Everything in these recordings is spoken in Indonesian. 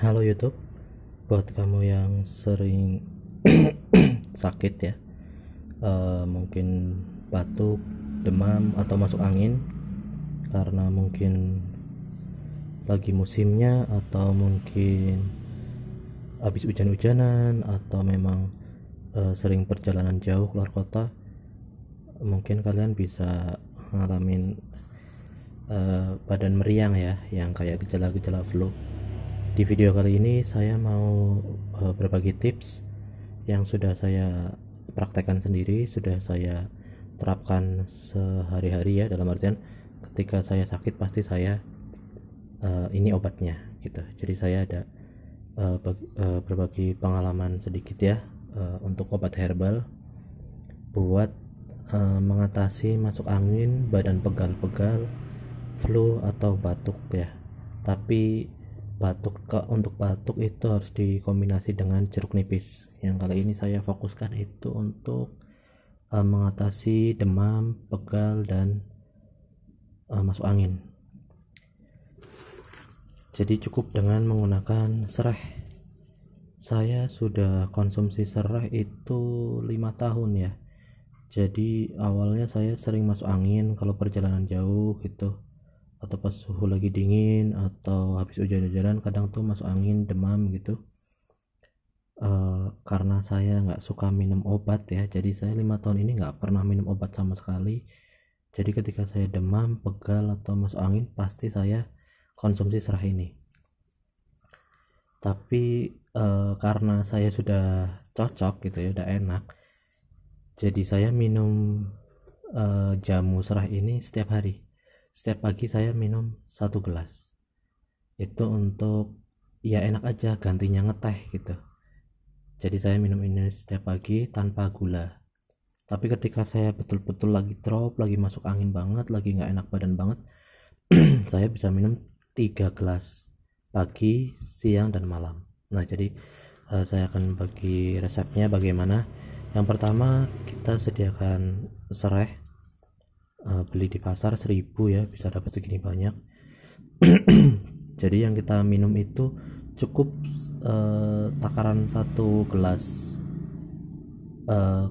Halo YouTube, buat kamu yang sering sakit ya, mungkin batuk, demam, atau masuk angin karena mungkin lagi musimnya, atau mungkin habis hujan-hujanan, atau memang sering perjalanan jauh keluar kota. Mungkin kalian bisa ngalamin badan meriang ya, yang kayak gejala-gejala flu. Di video kali ini saya mau berbagi tips yang sudah saya praktekkan sendiri, sudah saya terapkan sehari-hari ya, dalam artian ketika saya sakit pasti saya ini obatnya gitu. Jadi saya ada berbagi pengalaman sedikit ya, untuk obat herbal buat mengatasi masuk angin, badan pegal-pegal, flu atau batuk ya. Tapi untuk batuk itu harus dikombinasi dengan jeruk nipis. Yang kali ini saya fokuskan itu untuk mengatasi demam, pegal, dan masuk angin. Jadi cukup dengan menggunakan serai. Saya sudah konsumsi serai itu 5 tahun ya. Jadi awalnya saya sering masuk angin kalau perjalanan jauh gitu, atau pas suhu lagi dingin, atau habis hujan-hujanan kadang tuh masuk angin, demam gitu. Karena saya nggak suka minum obat ya, jadi saya 5 tahun ini nggak pernah minum obat sama sekali. Jadi ketika saya demam, pegal, atau masuk angin pasti saya konsumsi serah ini. Tapi karena saya sudah cocok gitu ya, udah enak, jadi saya minum jamu serah ini setiap hari. Setiap pagi saya minum 1 gelas. Itu untuk ya enak aja, gantinya ngeteh gitu. Jadi saya minum ini setiap pagi tanpa gula. Tapi ketika saya betul-betul lagi drop, lagi masuk angin banget, lagi nggak enak badan banget, saya bisa minum 3 gelas pagi, siang, dan malam. Nah jadi saya akan bagi resepnya bagaimana. Yang pertama, kita sediakan serai, beli di pasar 1.000 ya, bisa dapat segini banyak. Jadi yang kita minum itu cukup takaran 1 gelas,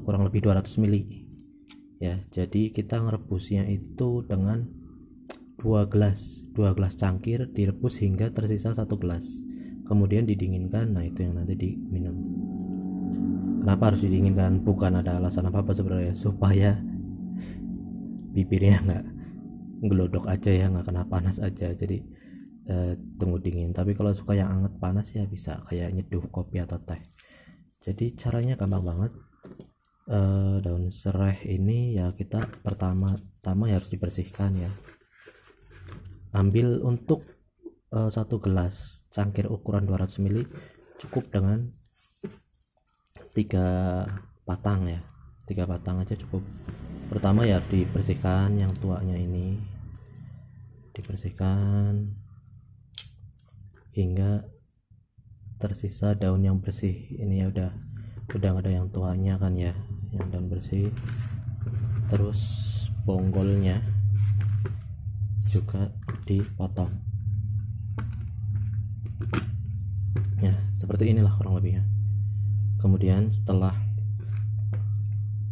kurang lebih 200 ml ya. Jadi kita ngerebusnya itu dengan 2 gelas cangkir, direbus hingga tersisa 1 gelas, kemudian didinginkan. Nah itu yang nanti diminum. Kenapa harus didinginkan? Bukan ada alasan apa-apa sebenarnya, supaya bibirnya nggak ngelodok aja ya, nggak kena panas aja. Jadi tunggu dingin. Tapi kalau suka yang anget panas ya bisa kayak nyeduh kopi atau teh. Jadi caranya gampang banget. Daun serai ini ya, kita pertama ya harus dibersihkan ya. Ambil untuk 1 gelas cangkir ukuran 200 ml cukup dengan 3 batang ya, 3 batang aja cukup. Pertama ya dibersihkan yang tuanya ini, dibersihkan hingga tersisa daun yang bersih. Ini ya udah nggak ada yang tuanya kan ya, yang daun bersih. Terus bonggolnya juga dipotong ya, seperti inilah kurang lebihnya. Kemudian setelah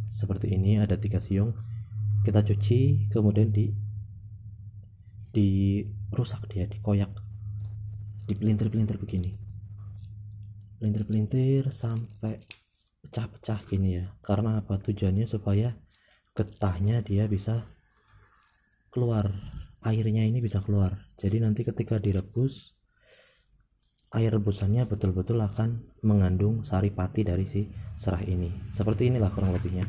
seperti ini, ada 3 siung, kita cuci, kemudian dirusak dia, dikoyak, dipelintir-pelintir begini, pelintir-pelintir sampai pecah-pecah gini ya. Karena apa? Tujuannya supaya getahnya dia bisa keluar, airnya ini bisa keluar. Jadi nanti ketika direbus, air rebusannya betul-betul akan mengandung saripati dari si serah ini. Seperti inilah kurang lebihnya.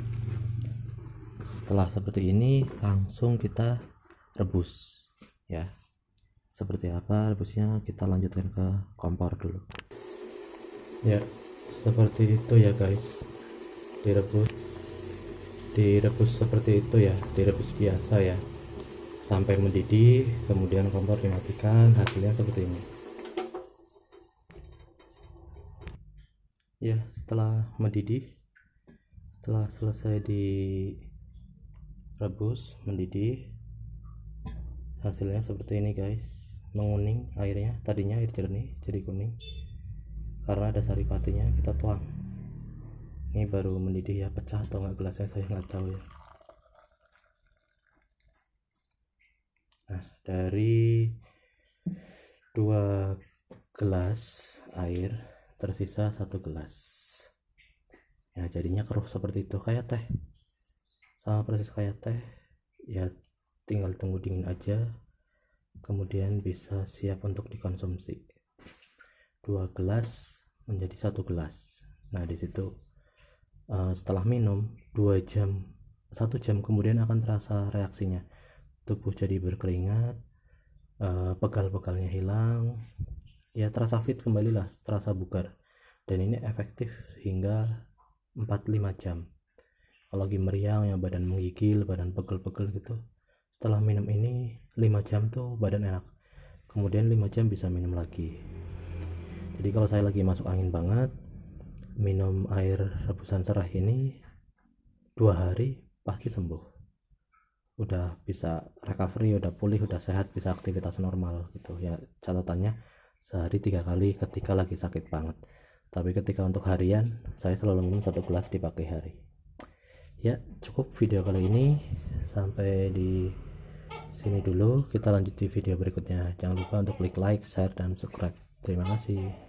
Setelah seperti ini langsung kita rebus ya. Seperti apa rebusnya, kita lanjutkan ke kompor dulu ya. Seperti itu ya guys, direbus seperti itu ya, direbus biasa ya sampai mendidih, kemudian kompor dimatikan. Hasilnya seperti ini ya. Setelah mendidih, setelah selesai direbus mendidih, hasilnya seperti ini guys. menguning airnya, tadinya air jernih jadi kuning karena ada saripatinya. Kita tuang, ini baru mendidih ya, pecah atau nggak gelasnya saya nggak tahu ya. Nah, dari 2 gelas air tersisa 1 gelas ya, jadinya keruh seperti itu, kayak teh, sama persis kayak teh ya. Tinggal tunggu dingin aja, kemudian bisa siap untuk dikonsumsi. 2 gelas menjadi 1 gelas. Nah, disitu setelah minum 2 jam, 1 jam kemudian akan terasa reaksinya, tubuh jadi berkeringat, pegal-pegalnya hilang ya, terasa fit kembali lah, terasa bugar. Dan ini efektif hingga 4-5 jam. Kalau lagi meriang ya, badan menggigil, badan pegel-pegel gitu, setelah minum ini 5 jam tuh badan enak, kemudian 5 jam bisa minum lagi. Jadi kalau saya lagi masuk angin banget, minum air rebusan serai ini 2 hari pasti sembuh, udah bisa recovery, udah pulih, udah sehat, bisa aktivitas normal gitu ya. Catatannya sehari 3 kali ketika lagi sakit banget, tapi ketika untuk harian saya selalu minum 1 gelas di pagi hari ya. Cukup video kali ini, sampai di sini dulu, kita lanjut di video berikutnya. Jangan lupa untuk klik like, share, dan subscribe. Terima kasih.